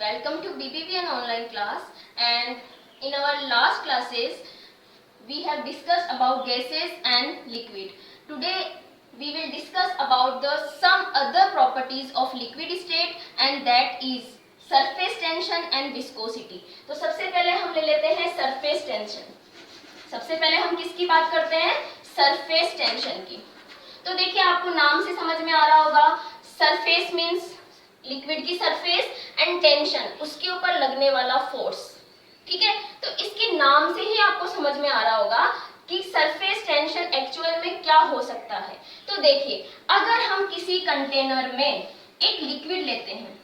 Welcome to BBVN online class, and in our last classes we have discussed about gases and liquid. Today we will discuss about the some other properties of liquid state, and that is surface tension and viscosity. तो सबसे पहले हम ले लेते हैं surface tension. सबसे पहले हम किसकी बात करते हैं? सरफेस टेंशन की. तो देखिए आपको नाम से समझ में आ रहा होगा, सरफेस मीन्स लिक्विड की सरफेस एंड टेंशन उसके ऊपर लगने वाला फोर्स. ठीक है, तो इसके नाम से ही आपको समझ में आ रहा होगा कि सरफेस टेंशन एक्चुअल में क्या हो सकता है. तो देखिए अगर हम किसी कंटेनर में एक लिक्विड लेते हैं,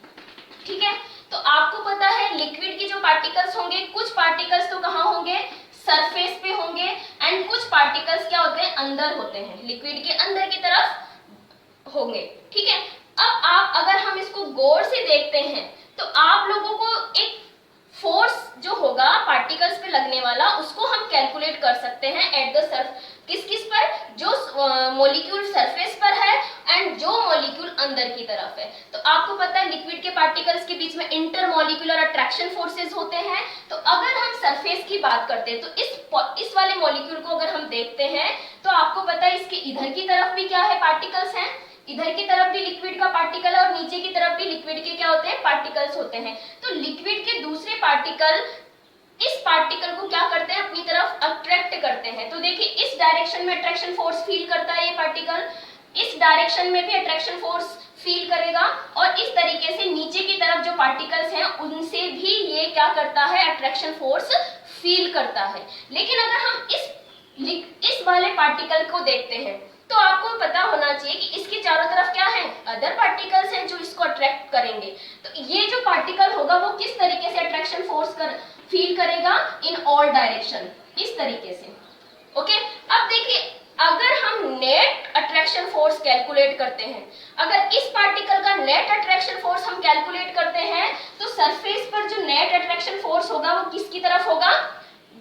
ठीक है, तो आपको पता है लिक्विड की जो पार्टिकल्स होंगे, कुछ पार्टिकल्स तो कहाँ होंगे? सरफेस पे होंगे, एंड कुछ पार्टिकल्स क्या होते हैं? अंदर होते हैं, लिक्विड के अंदर की तरफ होंगे. ठीक है, अब आप अगर हम इसको गौर से देखते हैं तो आप लोगों को एक फोर्स जो होगा पार्टिकल्स पे लगने वाला उसको हम कैलकुलेट कर सकते हैं एट द सर्फ. किस किस पर? जो मॉलिक्यूल सरफेस पर है एंड जो मॉलिक्यूल अंदर की तरफ है. तो आपको पता है लिक्विड के पार्टिकल्स के बीच में इंटरमॉलिक्यूलर अट्रैक्शन फोर्सेस होते हैं. तो अगर हम सरफेस की बात करते हैं तो इस वाले मॉलिक्यूल को अगर हम देखते हैं तो आपको पता है इसके इधर की तरफ भी क्या है? पार्टिकल्स हैं. इधर की तरफ भी लिक्विड का पार्टिकल है और नीचे की तरफ भी लिक्विड के क्या होते हैं? पार्टिकल्स होते हैं. तो लिक्विड के दूसरे पार्टिकल इस पार्टिकल को क्या करते हैं? अपनी तरफ अट्रैक्ट करते हैं. तो देखिए इस डायरेक्शन में अट्रैक्शन फोर्स फील करता है ये पार्टिकल, इस डायरेक्शन में भी अट्रैक्शन फोर्स फील करेगा, और इस तरीके से नीचे की तरफ जो पार्टिकल्स हैं उनसे भी ये क्या करता है? अट्रैक्शन फोर्स फील करता है. लेकिन अगर हम इस वाले पार्टिकल को देखते हैं तो आपको पता होना चाहिए कि इसके चारों तरफ क्या है? अदर पार्टिकल्स हैं जो इसको अट्रैक्ट करेंगे. तो ये जो पार्टिकल होगा वो किस तरीके से अट्रैक्शन फोर्स फील करेगा? इन ऑल डायरेक्शन, इस तरीके से. ओके, अब देखिए अगर हम नेट अट्रैक्शन फोर्स कैलकुलेट करते हैं, अगर इस पार्टिकल का नेट अट्रैक्शन फोर्स हम कैलकुलेट करते हैं तो सरफेस पर जो नेट अट्रैक्शन फोर्स होगा वो किसकी तरफ होगा?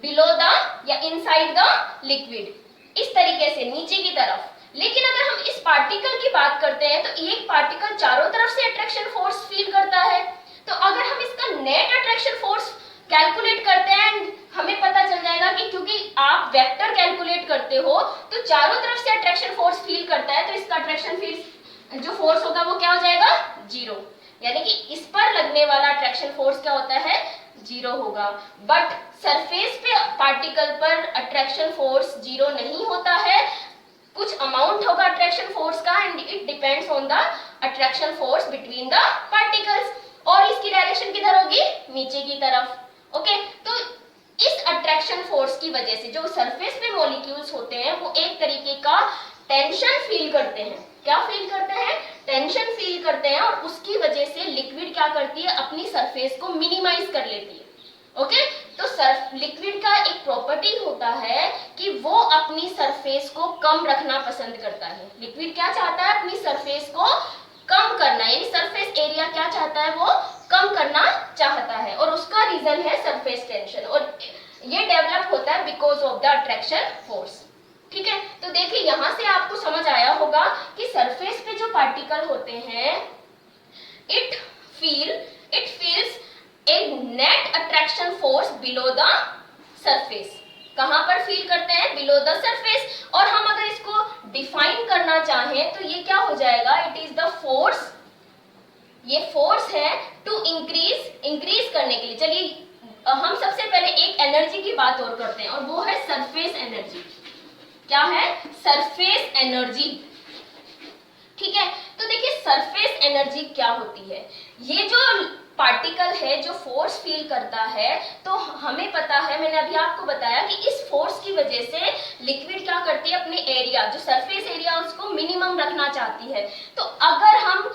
बिलो द या इनसाइड द लिक्विड, इस तरीके से नीचे की तरफ. लेकिन अगर हम इस पार्टिकल की बात करते हैं तो एक पार्टिकल चारों तरफ से अट्रैक्शन फोर्स फील करता है. तो अगर हम इसका नेट अट्रैक्शन फोर्स कैलकुलेट करते हैं, हमें पता चल जाएगा कि क्योंकि आप वेक्टर कैलकुलेट करते हो तो चारों तरफ से अट्रैक्शन फोर्स फील करता है, तो इसका अट्रैक्शन फील जो फोर्स होगा वो क्या हो जाएगा? जीरो. यानी कि इस पर लगने वाला अट्रैक्शन फोर्स क्या होता है? जीरो होगा. बट सरफेस पे पार्टिकल पर अट्रैक्शन फोर्स जीरो नहीं होता है, कुछ अमाउंट होगा अट्रैक्शन फोर्स का, and it depends on the attraction force between the particles. और इसकी डायरेक्शन किधर होगी? नीचे की तरफ. ओके, तो इस अट्रैक्शन फोर्स की वजह से जो सरफेस पे मॉलिक्यूल्स होते हैं वो एक तरीके का टेंशन फील करते हैं. क्या फील करते हैं? टेंशन फील करते हैं, और उसकी वजह से लिक्विड क्या करती है? अपनी सरफेस को मिनिमाइज कर लेती है. ओके, तो लिक्विड का एक प्रॉपर्टी होता है कि वो अपनी सरफेस को कम रखना पसंद करता है. लिक्विड क्या चाहता है? अपनी सरफेस को कम करना, यानी सरफेस एरिया क्या चाहता है? वो कम करना चाहता है, और उसका रीजन है सरफेस टेंशन, और ये डेवलप होता है because of the attraction force. ठीक है, तो देखिए यहां से आपको समझ आया होगा कि सरफेस पे जो पार्टिकल होते हैं it feels a net attraction force below the surface. कहां पर फील करते हैं? Below the surface. और हम अगर इसको डिफाइन करना चाहें तो ये क्या हो जाएगा? इट इज द फोर्स, ये फोर्स है टू इंक्रीज करने के लिए. चलिए हम सबसे पहले एक एनर्जी की बात और करते हैं, और वो है सरफेस एनर्जी. क्या है? Surface energy. ठीक है, तो देखिए सरफेस एनर्जी क्या होती है? ये जो पार्टिकल है जो फोर्स फील करता है, तो हमें पता है, मैंने अभी आपको बताया कि इस फोर्स की वजह से लिक्विड क्या करती है? अपने एरिया, जो सरफेस एरिया उसको मिनिमम रखना चाहती है. तो अगर हम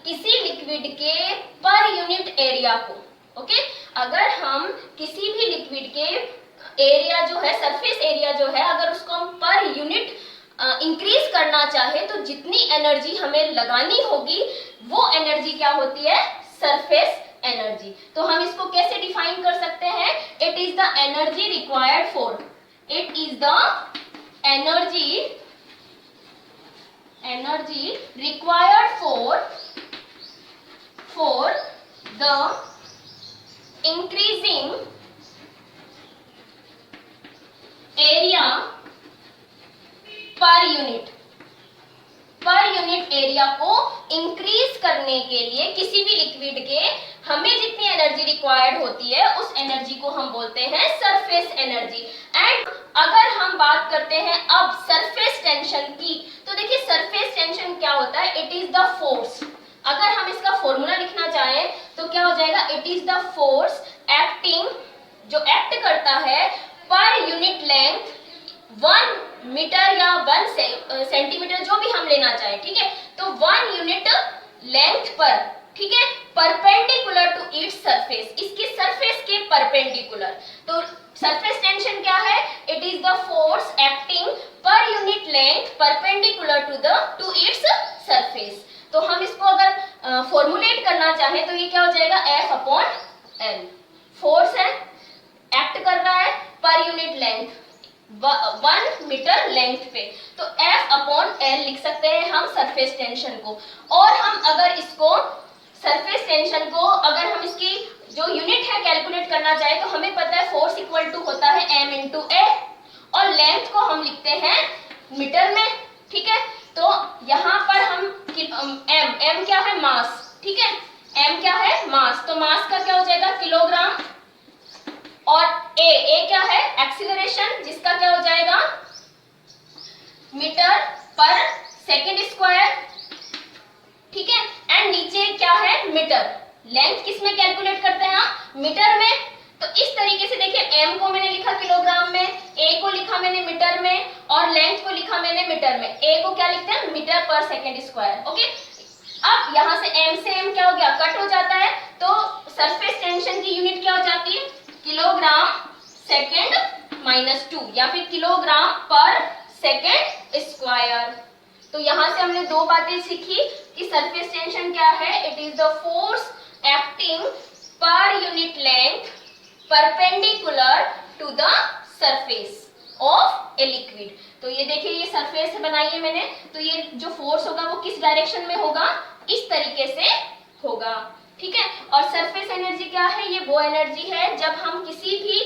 किसी लिक्विड के पर यूनिट एरिया को, ओके, अगर हम किसी भी लिक्विड के एरिया जो है, सरफेस एरिया जो है, अगर उसको हम पर यूनिट इंक्रीज करना चाहे तो जितनी एनर्जी हमें लगानी होगी वो एनर्जी क्या होती है? Surface energy. तो हम इसको कैसे डिफाइन कर सकते हैं? It is the energy required for, it is the energy required for the increasing area per unit area को इंक्रीज करने के लिए किसी भी लिक्विड के हमें जितनी एनर्जी रिक्वायर्ड होती है उस एनर्जी को हम बोलते हैं सरफेस एनर्जी। एंड अगर हम बात करते हैं अब सरफेस टेंशन की, तो देखिए सरफेस टेंशन क्या होता है, इट इज द फोर्स। अगर हम इसका फॉर्मूला लिखना चाहें तो क्या हो जाएगा, it is the force acting, जो एक्ट करता है पर यूनिट लेंथ 1 मीटर या 1 सेंटीमीटर, जो भी हम लेना चाहे, ठीक है, तो 1 यूनिट लेंथ पर, ठीक है, परपेंडिकुलर टू इट्स सरफेस, इसके सरफेस के परपेंडिकुलर। तो सरफेस टेंशन क्या है, it is the force acting per unit length perpendicular to its surface. तो हम इसको अगर फॉर्मुलेट करना चाहें तो ये क्या हो जाएगा, F अपॉन L। फोर्स है, एक्ट कर रहा है पर यूनिट लेंथ 1 मीटर लेंथ पे, तो F अपॉन L लिख सकते हैं हम सरफेस टेंशन को। और हम अगर इसको सरफेस टेंशन को अगर हम इसकी जो यूनिट है कैलकुलेट करना चाहे तो हमें पता है फोर्स इक्वल टू होता है m इंटू ए, और लेंथ को हम लिखते हैं मीटर में, ठीक है। तो यहाँ पर हम m क्या है, मास, ठीक है, m क्या है, मास, तो मास का क्या हो जाएगा किलोग्राम, और a क्या है एक्सीलरेशन, जिसका क्या हो जाएगा मीटर पर सेकंड स्क्वायर, ठीक है। एंड नीचे क्या है मीटर, लेंथ किस में कैलकुलेट करते हैं हम, मीटर में। तो इस तरीके से देखिए m को मैंने लिखा किलोग्राम में, a को लिखा मैंने मीटर में, और लेंथ को लिखा मैंने मीटर में। a को क्या लिखते हैं, मीटर पर सेकंड स्क्वायर, ओके। अब यहाँ से m क्या हो गया, कट हो जाता है, तो सरफेस टेंशन की यूनिट क्या हो जाती है, किलोग्राम सेकेंड माइनस 2, या फिर किलोग्राम पर सेकेंड स्क्वायर। तो यहाँ से हमने दो बातें सीखी कि सरफेस टेंशन क्या है, it is the force acting per unit length perpendicular to the surface of a liquid. तो ये देखिए ये सरफेस बनाई है मैंने, तो ये जो फोर्स होगा वो किस डायरेक्शन में होगा, इस तरीके से होगा, ठीक है। और सरफेस एनर्जी क्या है, ये वो एनर्जी है जब हम किसी भी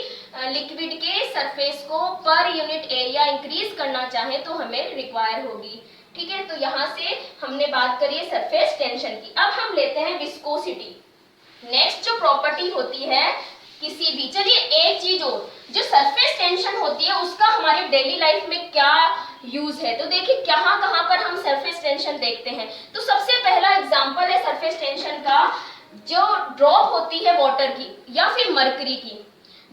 लिक्विड के सरफेस को पर यूनिट एरिया इंक्रीज करना चाहें तो हमें रिक्वायर होगी, ठीक है। तो यहाँ से हमने बात करी है सरफेस टेंशन की। अब हम लेते हैं विस्कोसिटी। नेक्स्ट जो प्रॉपर्टी होती है किसी भी, चलिए एक चीज और, जो सरफेस टेंशन होती है उसका हमारे डेली लाइफ में क्या यूज है, तो देखिए कहाँ कहाँ पर हम सरफेस टेंशन देखते हैं। तो सबसे पहला एग्जांपल है सरफेस टेंशन का, जो ड्रॉप होती है वाटर की या फिर मरकरी की,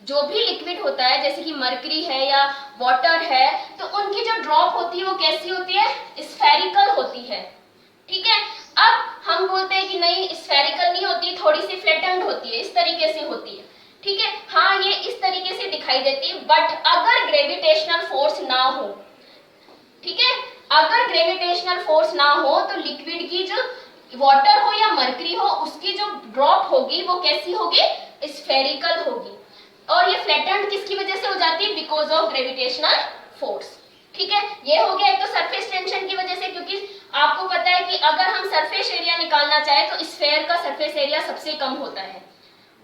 जो भी लिक्विड होता है जैसे कि मरकरी है या वाटर है, तो उनकी जो ड्रॉप होती है वो कैसी होती है, स्फेरिकल होती है, ठीक है। अब हम बोलते हैं कि नहीं स्फेरिकल नहीं होती, थोड़ी सी फ्लैटेंड होती है, इस तरीके से होती है, ठीक है। हाँ ये इस तरीके से दिखाई देती है, बट अगर ग्रेविटेशनल फोर्स ना हो, ठीक है, अगर ग्रेविटेशनल फोर्स ना हो तो लिक्विड की जो वाटर हो या मरकरी हो उसकी जो ड्रॉप होगी वो कैसी होगी, स्फेरिकल होगी। और ये फ्लैटेंड किसकी वजह से हो जाती है, बिकॉज ऑफ ग्रेविटेशनल फोर्स, ठीक है। ये हो गया एक तो सरफेस टेंशन की वजह से, क्योंकि आपको पता है कि अगर हम सरफेस एरिया निकालना चाहे तो स्फेयर का सरफेस एरिया सबसे कम होता है,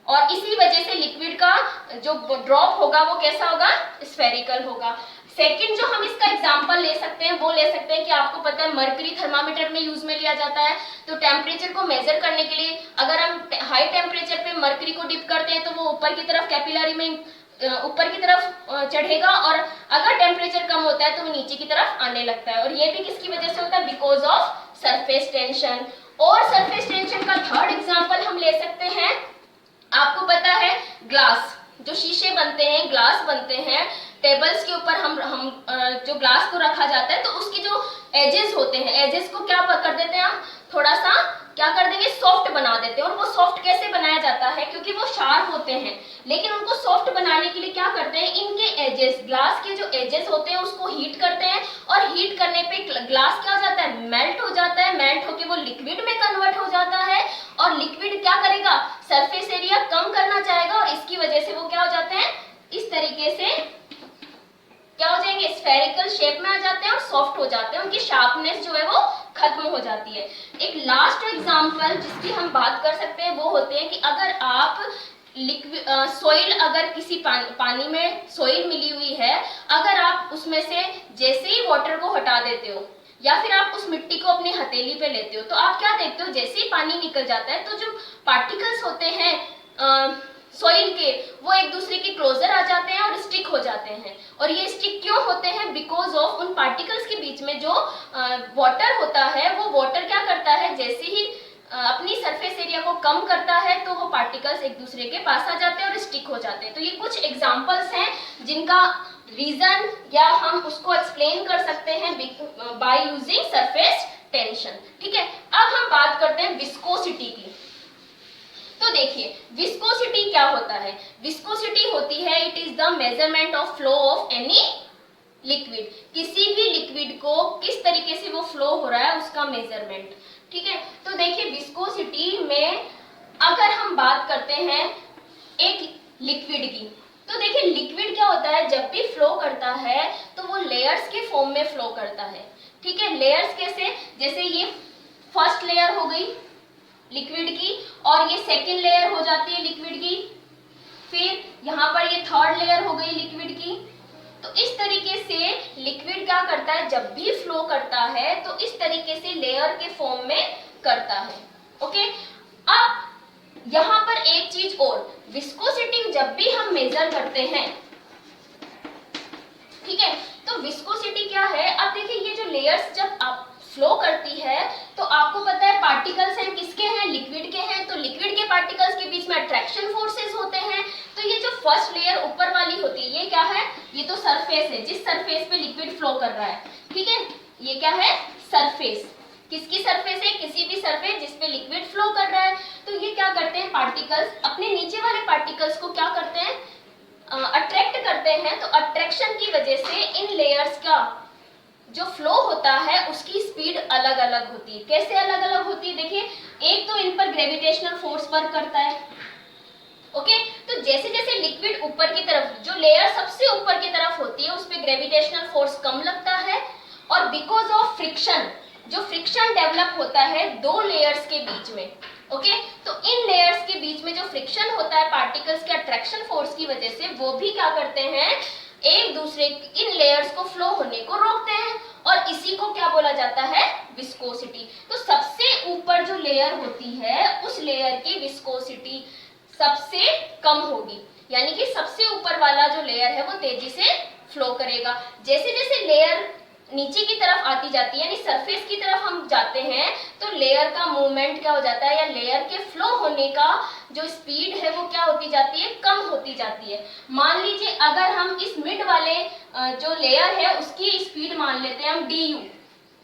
और इसी वजह से लिक्विड का जो ड्रॉप होगा वो कैसा होगा, स्फेरिकल होगा। सेकंड जो हम इसका एग्जांपल ले सकते हैं वो ले सकते हैं कि आपको पता है मरकरी थर्मामीटर में यूज में लिया जाता है, तो टेम्परेचर को मेजर करने के लिए अगर हम हाई टेम्परेचर पे मरकरी को डिप करते हैं तो वो ऊपर की तरफ कैपिलरी में ऊपर की तरफ चढ़ेगा, और अगर टेम्परेचर कम होता है तो वो नीचे की तरफ आने लगता है, और ये भी किसकी वजह से होता है, बिकॉज ऑफ सरफेस टेंशन। और सरफेस टेंशन का थर्ड एग्जाम्पल हम ले सकते हैं, आपको पता है ग्लास, जो शीशे बनते हैं, ग्लास बनते हैं, टेबल्स के ऊपर हम जो ग्लास को रखा जाता है तो उसकी जो एजेस होते हैं, एजेस को क्या कर देते हैं हम, थोड़ा सा क्या कर देंगे, सॉफ्ट बना देते हैं। और वो सॉफ्ट कैसे बनाया जाता है, क्योंकि वो शार्प होते हैं, लेकिन उनको सॉफ्ट बनाने के लिए क्या करते हैं, इनके एजेस, ग्लास के जो एजेस होते हैं उसको हीट करते हैं, और हीट करने पे ग्लास क्या हो जाता है, मेल्ट हो जाता है, मेल्ट होके वो लिक्विड में कन्वर्ट हो जाता है, और लिक्विड क्या करेगा, सरफेस एरिया कम करना चाहेगा, और इसकी वजह से वो क्या हो जाते हैं, इस तरीके से क्या हो जाएंगे, स्फेरिकल शेप में आ जाते हैं और सॉफ्ट हो जाते हैं, उनकी शार्पनेस जो है वो खत्म हो जाती है। एक लास्ट एग्जाम्पल जिसकी हम बात कर सकते हैं वो होते हैं कि अगर आप सोइल, अगर किसी पानी में सोइल मिली हुई है, अगर आप उसमें से जैसे ही वाटर को हटा देते हो या फिर आप उस मिट्टी को अपनी हथेली पे लेते हो तो आप क्या देखते हो, जैसे ही पानी निकल जाता है तो जो पार्टिकल्स होते हैं सॉइल के, वो एक दूसरे के क्लोजर आ जाते हैं और स्टिक हो जाते हैं। और ये स्टिक क्यों होते हैं? बिकॉज ऑफ उन पार्टिकल्स के बीच में जो वाटर होता है, वो वाटर क्या करता है, जैसे ही अपनी सरफेस एरिया को कम करता है तो वो पार्टिकल्स एक दूसरे के पास आ जाते हैं और स्टिक हो जाते हैं। तो ये कुछ एग्जांपल्स हैं जिनका रीजन या हम उसको एक्सप्लेन कर सकते हैं बाय यूजिंग सरफेस टेंशन। ठीक है, अब हम बात करते हैं विस्कोसिटी की। तो देखिए विस्कोसिटी क्या होता है? विस्कोसिटी होती है, it is the measurement of flow of any liquid. किसी भी लिक्विड को किस तरीके से वो फ्लो हो रहा है उसका मेजरमेंट। ठीक है, तो देखिए विस्कोसिटी में अगर हम बात करते हैं एक लिक्विड की, तो देखिए लिक्विड क्या होता है, जब भी फ्लो करता है तो वो लेयर्स के फॉर्म में फ्लो करता है। ठीक है, लेयर्स कैसे? जैसे ये फर्स्ट लेयर हो गई लिक्विड की और ये सेकेंड लेयर हो जाती है लिक्विड की, फिर यहाँ पर ये थर्ड लेयर हो गई लिक्विड की। तो इस तरीके से लिक्विड क्या करता है, जब भी फ्लो करता है तो इस तरीके से लेयर के फॉर्म में करता है। ओके, अब यहाँ पर एक चीज और, विस्कोसिटी जब भी हम मेजर करते हैं, ठीक है, तो विस्कोसिटी क्या है? अब देखिए ये जो लेयर्स जब आप फ्लो करती है तो आपको पता है पार्टिकल्स हैं, किसके हैं? लिक्विड के हैं। तो लिक्विड के पार्टिकल्स के बीच में अट्रैक्शन फोर्सेस होते हैं। तो ये जो फर्स्ट लेयर ऊपर वाली होती है, ये क्या है? ये तो सरफेस है, जिस सरफेस पे लिक्विड फ्लो कर रहा है। ठीक है, ये क्या है? सरफेस। किसकी सरफेस है? किसी भी सरफेस जिस पे लिक्विड फ्लो कर रहा है। तो ये क्या करते हैं, पार्टिकल्स अपने नीचे वाले पार्टिकल्स को क्या करते हैं, अट्रैक्ट करते हैं। तो अट्रैक्शन की वजह से इन लेयर्स का जो फ्लो होता है उसकी स्पीड अलग अलग होती है। कैसे अलग अलग होती है? देखिए, एक तो इन पर ग्रेविटेशनल फोर्स वर्क करता है। ओके, तो जैसे जैसे लिक्विड ऊपर की तरफ, जो लेयर सबसे ऊपर की तरफ होती है उस पर ग्रेविटेशनल फोर्स कम लगता है, और बिकॉज ऑफ फ्रिक्शन, जो फ्रिक्शन डेवलप होता है दो लेयर्स के बीच में। ओके, तो इन लेयर्स के बीच में जो फ्रिक्शन होता है पार्टिकल्स के अट्रैक्शन फोर्स की वजह से, वो भी क्या करते हैं, एक दूसरे इन लेयर्स को फ्लो होने को रोकते हैं, और इसी को क्या बोला जाता है? विस्कोसिटी। तो सबसे ऊपर जो लेयर होती है उस लेयर की विस्कोसिटी सबसे कम होगी, यानी कि सबसे ऊपर वाला जो लेयर है वो तेजी से फ्लो करेगा। जैसे जैसे लेयर नीचे की तरफ आती जाती है, यानी सरफेस की तरफ हम जाते हैं, तो लेयर का मूवमेंट क्या हो जाता है, या लेयर के फ्लो होने का जो स्पीड है वो क्या होती जाती है, कम होती जाती है। मान लीजिए अगर हम इस मिड वाले जो लेयर है उसकी स्पीड मान लेते हैं हम du,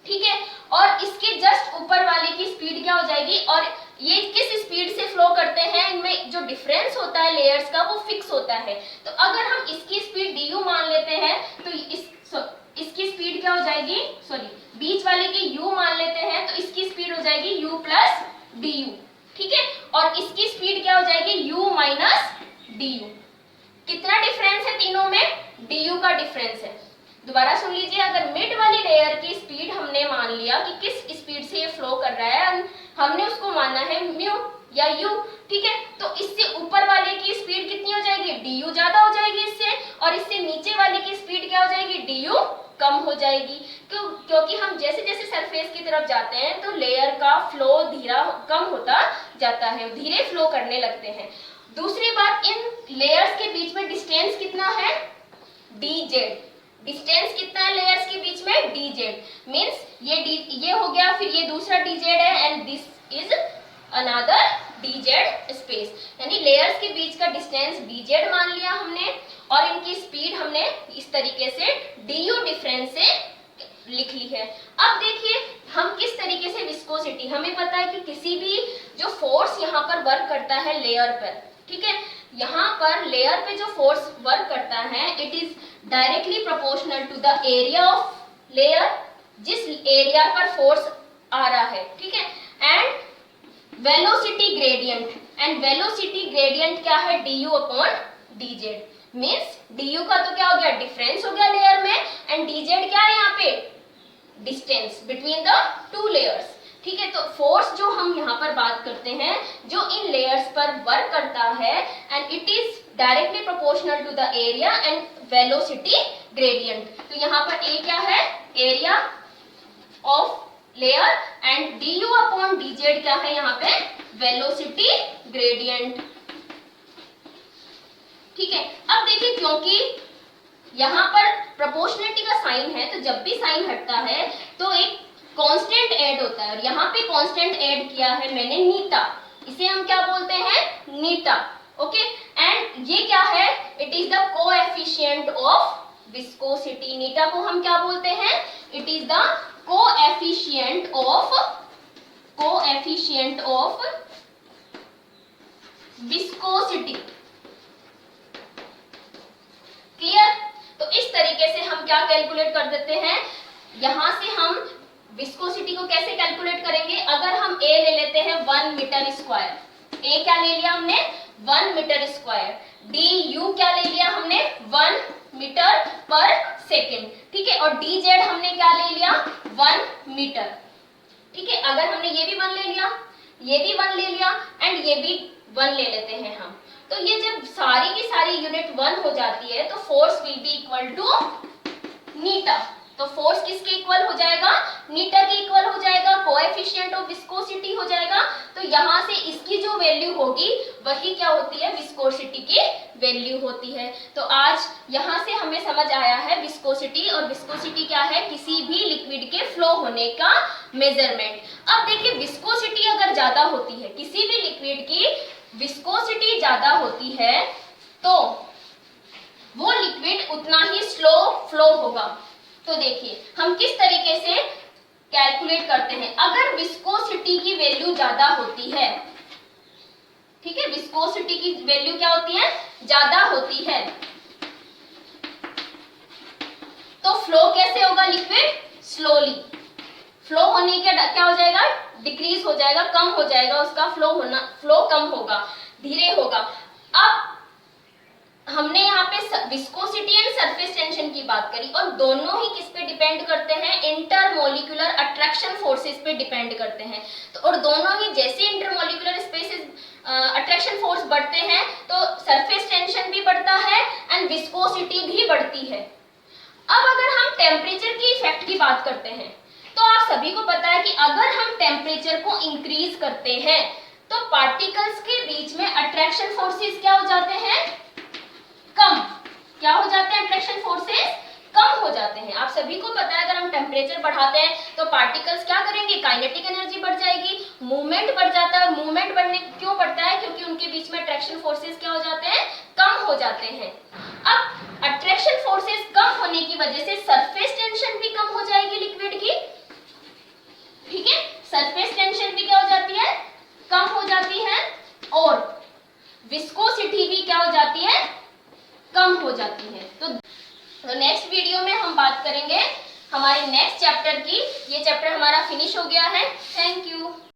ठीक है, और इसके जस्ट ऊपर वाले की स्पीड क्या हो जाएगी, और ये किस स्पीड से फ्लो करते हैं, इनमें जो डिफरेंस होता है लेयर्स का वो फिक्स होता है। तो अगर हम इसकी स्पीड du मान लेते हैं तो इसकी स्पीड क्या हो जाएगी, बीच वाले की u मान लेते हैं तो इसकी स्पीड हो जाएगी u प्लस du। ठीक है, और इसकी स्पीड क्या हो जाएगी, u माइनस du। कितना डिफरेंस है तीनों में? du का डिफरेंस है। दोबारा सुन लीजिए, अगर मिड वाली लेयर की स्पीड हमने मान लिया कि किस स्पीड से ये फ्लो कर रहा है, हमने उसको माना है म्यू या u, ठीक है, तो इससे ऊपर वाले की स्पीड कितनी हो जाएगी, du ज्यादा हो जाएगी इससे, और इससे नीचे वाले की स्पीड क्या हो जाएगी, du कम हो जाएगी। क्योंकि हम जैसे जैसे सरफेस की तरफ जाते हैं तो लेयर का फ्लो धीरा कम होता जाता है, धीरे फ्लो करने लगते हैं। दूसरी बात, इन लेयर्स के बीच में डिस्टेंस कितना है, dz। डिस्टेंस कितना है लेयर्स के बीच में, dz मींस ये हो गया, फिर ये दूसरा dz है, and this is another dz space, यानी लेयर्स के बीच का डिस्टेंस dz मान लिया हमने, और इनकी स्पीड हमने इस तरीके से du डिफरेंस से लिख ली है। अब देखिए हम किस तरीके से विस्कोसिटी, हमें पता है कि किसी भी जो फोर्स यहाँ पर वर्क करता है लेयर पर, ठीक है, यहाँ पर लेयर पे जो फोर्स वर्क करता है it is directly proportional to the area of layer, जिस एरिया पर फोर्स आ रहा है, ठीक है, and velocity gradient, and velocity gradient क्या है, du upon dz। Means du का तो क्या हो गया, डिफरेंस हो गया लेयर में, एंड dz क्या है यहाँ पे, distance between the two layers. ठीक है, तो फोर्स जो हम यहाँ पर बात करते हैं जो इन लेयर्स पर वर्क करता है and it is directly proportional to the area and velocity gradient. तो यहाँ पर ए क्या है, area of layer, and du upon dz क्या है यहाँ पे, वेलोसिटी ग्रेडियंट। ठीक है, अब देखिए क्योंकि यहाँ पर प्रोपोर्शनलिटी का साइन है तो जब भी साइन हटता है तो एक कांस्टेंट ऐड होता है, और यहाँ पे कांस्टेंट ऐड किया है मैंने नीटा, इसे हम क्या बोलते हैं, नीटा। ओके, एंड ये क्या है, it is the coefficient of viscosity. नीटा को हम क्या बोलते हैं, it is the coefficient of viscosity. Clear? तो इस तरीके से हम क्या कैलकुलेट कर देते हैं, यहां से हम विस्कोसिटी को कैसे कैलकुलेट करेंगे, अगर हम ए ले लेते हैं 1 मीटर स्क्वायर, ए क्या ले लिया हमने 1 मीटर स्क्वायर, डी यू क्या ले लिया हमने 1 मीटर पर सेकेंड। ठीक है, और डी जेड हमने क्या ले लिया 1 मीटर। ठीक है, अगर हमने ये भी 1 ले लिया, ये भी 1 ले लिया एंड ये भी 1 ले लेते हैं हम, तो ये जब सारी की सारी यूनिट 1 हो जाती है तो force will be equal to नीटा। तो फोर्स किसके इक्वल हो जाएगा, नीटा के इक्वल हो जाएगा, कोएफिशिएंट ऑफ विस्कोसिटी हो जाएगा। तो यहाँ से इसकी जो वैल्यू होगी वही क्या होती है, विस्कोसिटी की वैल्यू होती है। तो आज यहाँ से हमें समझ आया है विस्कोसिटी, और विस्कोसिटी क्या है, किसी भी लिक्विड के फ्लो होने का मेजरमेंट। अब देखिए विस्कोसिटी अगर ज्यादा होती है, किसी भी लिक्विड की विस्कोसिटी ज्यादा होती है तो वो लिक्विड उतना ही स्लो फ्लो होगा। तो देखिए हम किस तरीके से कैलकुलेट करते हैं, अगर विस्कोसिटी की वैल्यू ज्यादा होती है, ठीक है, विस्कोसिटी की वैल्यू क्या होती है, ज्यादा होती है, तो फ्लो कैसे होगा, लिक्विड स्लोली फ्लो होने के क्या हो जाएगा, डिक्रीज हो जाएगा, कम हो जाएगा, उसका फ्लो कम होगा, धीरे होगा। अब हमने यहाँ पे विस्कोसिटी एंड सरफेस टेंशन की बात करी, और दोनों ही किस पे डिपेंड करते हैं, इंटरमोलिकुलर अट्रैक्शन फोर्सेस पे डिपेंड करते हैं। तो और दोनों ही जैसे इंटरमोलिकुलर स्पेसेस अट्रैक्शन फोर्स बढ़ते हैं तो सरफेस टेंशन भी बढ़ता है एंड विस्कोसिटी भी बढ़ती है। अब अगर हम टेम्परेचर की इफेक्ट की बात करते हैं तो आप सभी को पता है कि अगर हम टेम्परेचर को इंक्रीज करते हैं तो पार्टिकल्स के बीच में अट्रैक्शन फोर्सेस क्या हो जाते हैं, कम। क्या हो जाते हैं, अट्रैक्शन फोर्सेस कम हो जाते हैं। आप सभी को पता है अगर हम टेम्परेचर बढ़ाते हैं तो पार्टिकल्स क्या करेंगे, काइनेटिक एनर्जी बढ़ जाएगी, मूवमेंट बढ़ जाता है। मूवमेंट बढ़ने क्यों बढ़ता है, क्योंकि उनके बीच में अट्रैक्शन फोर्सेस क्या हो जाते हैं, कम हो जाते हैं। अब अट्रैक्शन फोर्सेस कम होने की वजह से सरफेस टेंशन भी कम हो जाएगी लिक्विड की। ठीक है, सरफेस टेंशन भी क्या हो जाती है, कम हो जाती है, और विस्कोसिटी भी क्या हो जाती है, कम हो जाती है। तो नेक्स्ट वीडियो में हम बात करेंगे हमारे नेक्स्ट चैप्टर की। ये चैप्टर हमारा फिनिश हो गया है। Thank you.